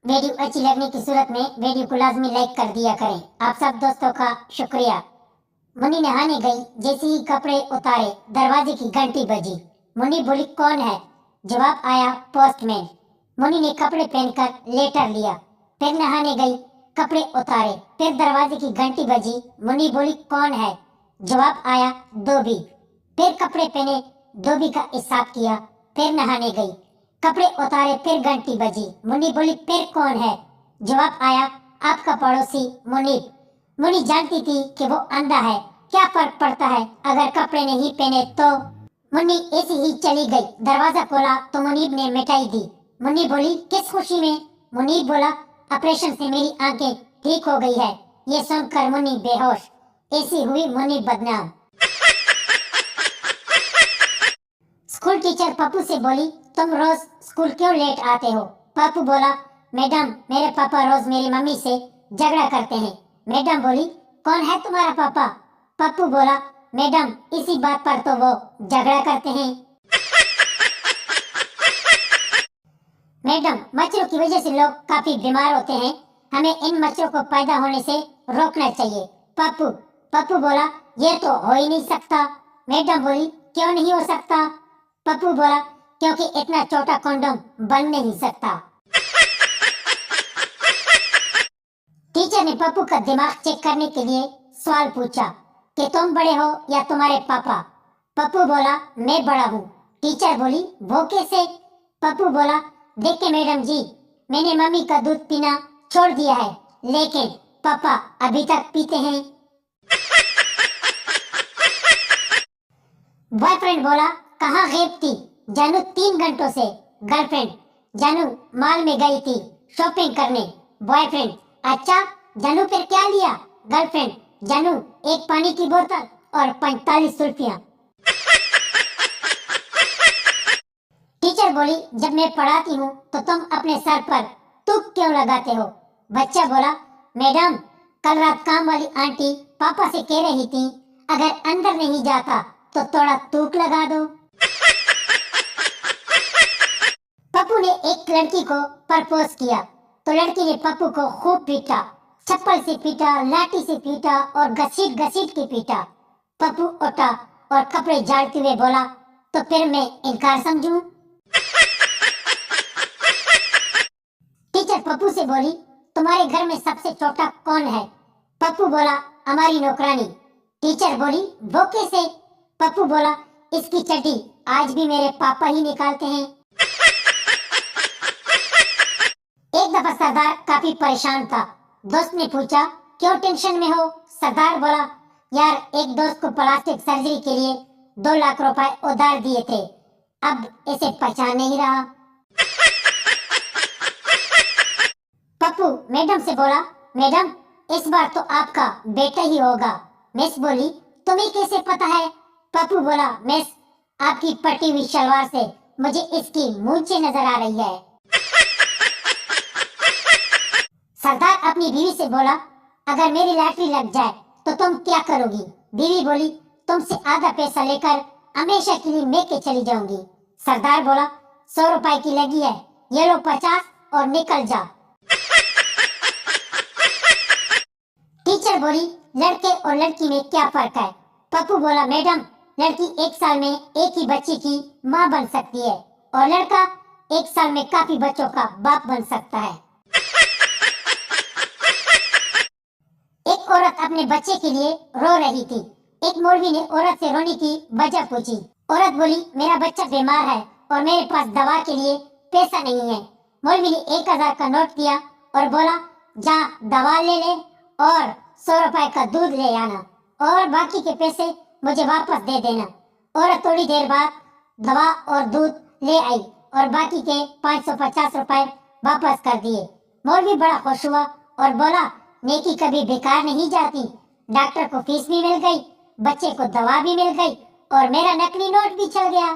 Video अच्छी लगने की सूरत में वीडियो को लाजमी लाइक कर दिया करें। आप सब दोस्तों का शुक्रिया। मुन्नी नहाने गई, जैसे ही कपड़े उतारे दरवाजे की घंटी बजी। मुन्नी बोली कौन है? जवाब आया पोस्टमैन। मुन्नी ने कपड़े पहनकर लेटर लिया, फिर नहाने गई, कपड़े उतारे, फिर दरवाजे की घंटी बजी। मुन्नी बोली कौन है? जवाब आया धोबी। फिर कपड़े पहने, धोबी का हिसाब किया, फिर नहाने गई, कपड़े उतारे, फिर घंटी बजी। मुन्नी बोली फिर कौन है? जवाब आया आपका पड़ोसी मुनीब। मुन्नी जानती थी कि वो अंधा है, क्या फर्क पड़ता है अगर कपड़े नहीं पहने तो। मुन्नी ऐसी ही चली गई। दरवाजा खोला तो मुनीब ने मिठाई दी। मुन्नी बोली किस खुशी में? मुनीब बोला ऑपरेशन से मेरी आंखें ठीक हो गई है। ये सुनकर मुन्नी बेहोश। ऐसी हुई मुन्नी बदनाम। स्कूल टीचर पप्पू से बोली तुम रोज स्कूल क्यों लेट आते हो? पप्पू बोला मैडम मेरे पापा रोज मेरी मम्मी से झगड़ा करते हैं। मैडम बोली कौन है तुम्हारा पापा? पप्पू बोला मैडम इसी बात पर तो वो झगड़ा करते हैं। मैडम मच्छरों की वजह से लोग काफी बीमार होते हैं, हमें इन मच्छरों को पैदा होने से रोकना चाहिए। पप्पू पप्पू बोला ये तो हो ही नहीं सकता। मैडम बोली क्यों नहीं हो सकता? पप्पू बोला क्योंकि इतना छोटा कंडोम बन नहीं सकता। टीचर ने पप्पू का दिमाग चेक करने के लिए सवाल पूछा कि तुम बड़े हो या तुम्हारे पापा? पप्पू बोला मैं बड़ा हूँ। टीचर बोली वो कैसे? पप्पू बोला देखिए मैडम जी, मैंने मम्मी का दूध पीना छोड़ दिया है, लेकिन पापा अभी तक पीते हैं। बॉयफ्रेंड बोला कहाँ गैब थी जानू 3 घंटों से? गर्लफ्रेंड जानू मॉल में गई थी शॉपिंग करने। बॉयफ्रेंड अच्छा जानू फिर क्या लिया? गर्लफ्रेंड जानू एक पानी की बोतल और 45 रुपया। टीचर बोली जब मैं पढ़ाती हूँ तो तुम अपने सर पर तुक क्यों लगाते हो? बच्चा बोला मैडम कल रात काम वाली आंटी पापा से कह रही थी अगर अंदर नहीं जाता तो थोड़ा तूक लगा दो। पप्पू ने एक लड़की को प्रपोज किया तो लड़की ने पप्पू को खूब पीटा, चप्पल से पीटा, लाठी से पीटा और घसीट घसीट के पीटा। पप्पू उठा और कपड़े झाड़ते हुए बोला तो फिर मैं इनकार समझूं? टीचर पप्पू से बोली तुम्हारे घर में सबसे छोटा कौन है? पप्पू बोला हमारी नौकरानी। टीचर बोली वो कैसे? पप्पू बोला इसकी चड्डी आज भी मेरे पापा ही निकालते हैं। एक दफा सरदार काफी परेशान था। दोस्त ने पूछा क्यों टेंशन में हो? सरदार बोला यार एक दोस्त को प्लास्टिक सर्जरी के लिए 2 लाख रुपए उधार दिए थे, अब इसे पहचान नहीं रहा। पप्पू मैडम से बोला मैडम इस बार तो आपका बेटा ही होगा। मिस बोली तुम्हें कैसे पता है? पप्पू बोला मिस आपकी पटी हुई शलवार से मुझे इसकी मूंछें नजर आ रही है। सरदार अपनी बीवी से बोला अगर मेरी लॉटरी लग जाए तो तुम क्या करोगी? बीवी बोली तुमसे आधा पैसा लेकर हमेशा के लिए लेके चली जाऊंगी। सरदार बोला 100 रुपए की लगी है, ये लो 50 और निकल जा। टीचर बोली लड़के और लड़की में क्या फर्क है? पप्पू बोला मैडम लड़की 1 साल में एक ही बच्चे की माँ बन सकती है और लड़का 1 साल में काफी बच्चों का बाप बन सकता है। एक औरत अपने बच्चे के लिए रो रही थी। एक मौलवी ने औरत से रोने की वजह पूछी। औरत बोली मेरा बच्चा बीमार है और मेरे पास दवा के लिए पैसा नहीं है। मौलवी ने 1000 का नोट दिया और बोला जा दवा ले ले और 100 रुपए का दूध ले आना और बाकी के पैसे मुझे वापस दे देना। औरत थोड़ी देर बाद दवा और दूध ले आई और बाकी के 550 रुपए वापस कर दिए। मौलवी बड़ा खुश हुआ और बोला नेकी कभी बेकार नहीं जाती। डॉक्टर को फीस भी मिल गई, बच्चे को दवा भी मिल गई और मेरा नकली नोट भी चल गया।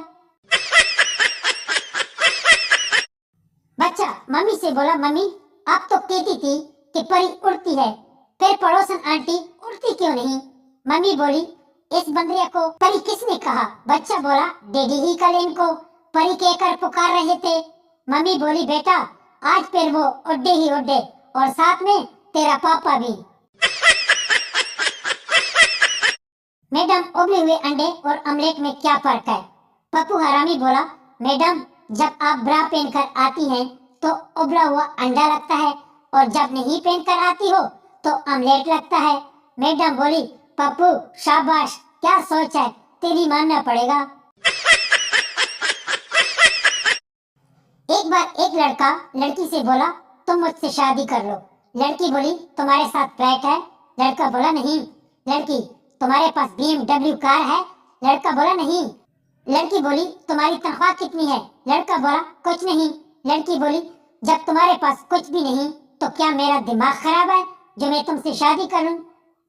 बच्चा मम्मी से बोला मम्मी आप तो कहती थी कि परी उड़ती है, फिर पड़ोसन आंटी उड़ती क्यों नहीं? मम्मी बोली इस बंदरिया को परी किसने कहा? बच्चा बोला डैडी ही कल इनको परी कहकर पुकार रहे थे। मम्मी बोली बेटा आज फिर वो उड्डे ही उड्डे और साथ में तेरा पापा भी। मैडम, उबले हुए अंडे और ऑमलेट में क्या फर्क है? पप्पू हरामी बोला, मैडम, जब आप ब्रा पहनकर आती हैं तो उबला हुआ अंडा लगता है और जब नहीं पहनकर आती हो तो ऑमलेट लगता है। मैडम बोली, पप्पू शाबाश, क्या सोच है तेरी, मानना पड़ेगा। एक बार एक लड़का लड़की से बोला, तुम मुझसे शादी कर लो। लड़की बोली, तुम्हारे साथ फ्लैट है? लड़का बोला, नहीं। लड़की, तुम्हारे पास BMW कार है? लड़का बोला, नहीं। लड़की बोली, तुम्हारी तनख्वाह कितनी है? लड़का बोला, कुछ नहीं। लड़की बोली, जब तुम्हारे पास कुछ भी नहीं तो क्या मेरा दिमाग खराब है जो मैं तुमसे शादी करूं?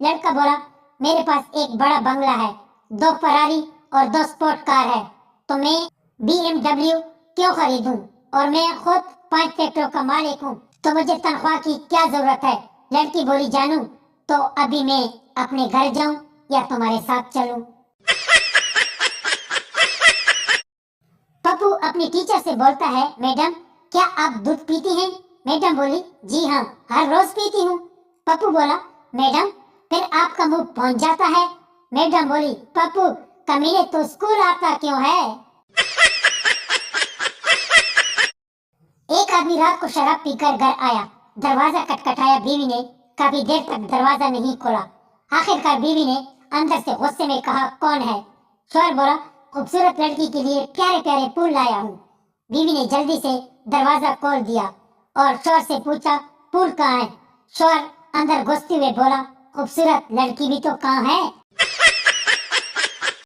लड़का बोला, मेरे पास एक बड़ा बंगला है, 2 फरारी और 2 स्पोर्ट कार है, तो मैं BMW क्यों खरीदूं? और मैं खुद 5 फैक्ट्रियों का मालिक हूँ, तो मुझे तनख्वाह की क्या जरूरत है? लड़की बोली, जानू, तो अभी मैं अपने घर जाऊं या तुम्हारे साथ चलूं? पप्पू अपनी टीचर से बोलता है, मैडम, क्या आप दूध पीती हैं? मैडम बोली, जी हाँ, हर रोज पीती हूँ। पप्पू बोला, मैडम, फिर आपका मुंह पहुंच जाता है। मैडम बोली, पप्पू कमीने, तो स्कूल आता क्यों है? एक आदमी रात को शराब पीकर घर आया, दरवाजा खटखटाया, बीवी ने काफी देर तक दरवाजा नहीं खोला। आखिरकार बीवी ने अंदर से गुस्से में कहा, कौन है? शौहर बोला, खूबसूरत लड़की के लिए प्यारे प्यारे फूल लाया हूँ। बीवी ने जल्दी से दरवाजा खोल दिया और शौहर से पूछा, फूल कहाँ है? शौहर अंदर घुसते हुए बोला, खूबसूरत लड़की भी तो कहाँ है?